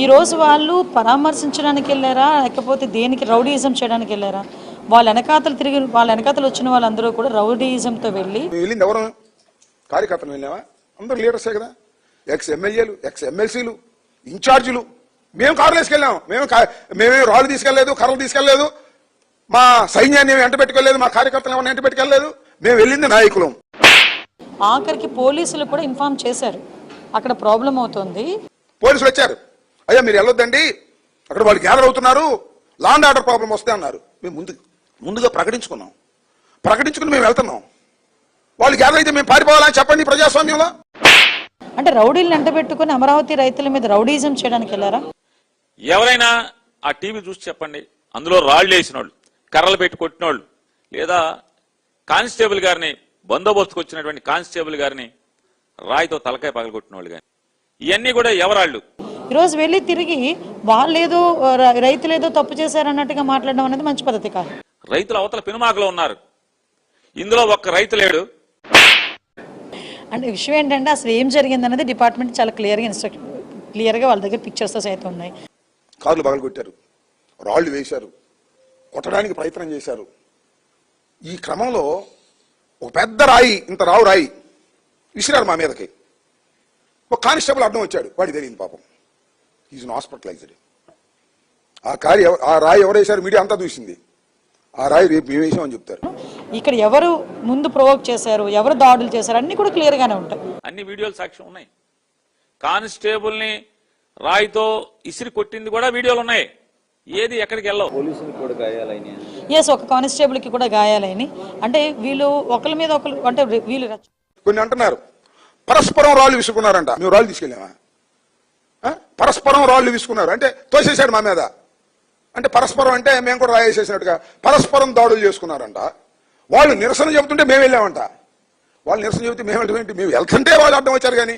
ఈ రోజు వాళ్ళు పరామర్శించడానికి వెళ్ళారా లేకపోతే దేనికి రౌడీయిజం చేయడానికి వెళ్ళారా? వాళ్ళ వెనకాతలు వచ్చిన వాళ్ళందరూ కూడా రౌడీయిజంతో వెళ్ళింది ఎవరు? కార్యకర్తలు వెళ్ళావా? అందరూ లీడర్సే కదా, ఎక్స్ ఎమ్మెల్యేలు, ఎక్స్ ఎమ్మెల్సీలు, ఇన్ఛార్జీలు. మేము కార్లు వేసుకెళ్ళాం, మేమే రాళ్ళు తీసుకెళ్లేదు, కర్రలు తీసుకెళ్లేదు, మా సైన్యాన్ని వెంట పెట్టుకోలేదు, మా కార్యకర్తలు ఎవరిని వెంట పెట్టుకెళ్ళలేదు. మేము వెళ్ళింది నాయకులం. ఆఖరికి పోలీసులు కూడా ఇన్ఫార్మ్ చేశారు అక్కడ ప్రాబ్లం అవుతుంది. పోలీసులు వచ్చారు, అయ్యా మీరు వెళ్ళొద్దండి, అక్కడ వాళ్ళు గ్యాదర్ అవుతున్నారు, లా అండ్ ఆర్డర్ ప్రాబ్లం వస్తే అన్నారు. మేము ముందుగా ప్రకటించుకుని మేము వెళ్తున్నాం. వాళ్ళు గ్యాదర్ అయితే మేము పారిపోవాలని చెప్పండి ప్రజాస్వామ్యంలో. అంటే రౌడీలను వెంట పెట్టుకుని అమరావతి రైతుల మీద రౌడీజం చేయడానికి వెళ్ళారా? ఎవరైనా ఆ టీవీ చూసి చెప్పండి, అందులో రాళ్లు వేసిన వాళ్ళు, కర్రలు పెట్టి కొట్టిన వాళ్ళు, లేదా కానిస్టేబుల్ గారిని, బందోబస్తుకు వచ్చినటువంటి కానిస్టేబుల్ గారిని రాయితో తలకాయ పగలగొట్టిన వాళ్ళు, కానీ ఇవన్నీ కూడా ఎవరాళ్ళు? ఈరోజు వెళ్ళి తిరిగి వాళ్ళేదో రైతులేదో తప్పు చేశారన్నట్టుగా మాట్లాడడం అనేది మంచి పద్ధతి కాదు. రైతులు అవతల పెనుమాకలో ఉన్నారు, ఇందులో ఒక్క రైతు లేడు. అంటే విషయం ఏంటంటే అసలు ఏం జరిగింది అనేది డిపార్ట్మెంట్ చాలా క్లియర్గా వాళ్ళ దగ్గర పిక్చర్స్ అయితే ఉన్నాయి. కార్లు పగలగొట్టారు, రాళ్లు వేశారు, కొట్టడానికి ప్రయత్నం చేశారు. ఈ క్రమంలో ఒక పెద్ద రాయి, ఇంత రాయి విసిరారు మా మీదకి. ఒక కానిస్టేబుల్ అడ్డం వచ్చాడు, వాడికి తెలియదు పాపం, ఈజ్ హాస్పిటలైజ్డ్. ఆ రాయి ఎవరేశారు మీడియా అంతా చూసింది. ఆ రాయి రేపు మేము వేసామని చెప్తారు. ఇక్కడ ఎవరు ముందు ప్రొవోక్ చేశారు, ఎవరు దాడులు చేశారు అన్ని కూడా క్లియర్ గానే ఉంటాయి. అన్ని వీడియోలు సాక్ష్యం ఉన్నాయి. కానిస్టేబుల్ ని రాయితో ఇసిరి కొట్టింది కూడా వీడియోలు ఉన్నాయి. ఏది ఎక్కడికి వెళ్ళవు. ఎస్, ఒక కానిస్టేబుల్ కి కూడా గాయాలైన. అంటే వీళ్ళు ఒకరి మీద ఒకరు, అంటే వీళ్ళు కొన్ని అంటున్నారు పరస్పరం రాళ్ళు విసుకున్నారంట. మేము రాళ్ళు తీసుకెళ్ళామా? పరస్పరం రాళ్ళు విసుకున్నారు అంటే తోసేశాడు మా మీద. అంటే పరస్పరం అంటే మేము కూడా రాయేసేసినట్టుగా పరస్పరం దాడులు చేసుకున్నారంట. వాళ్ళు నిరసన చెబుతుంటే మేము వెళ్ళామంట. వాళ్ళు నిరసన చెబితే మేము వెళ్తుంటే వాళ్ళు అడ్డం వచ్చారు కానీ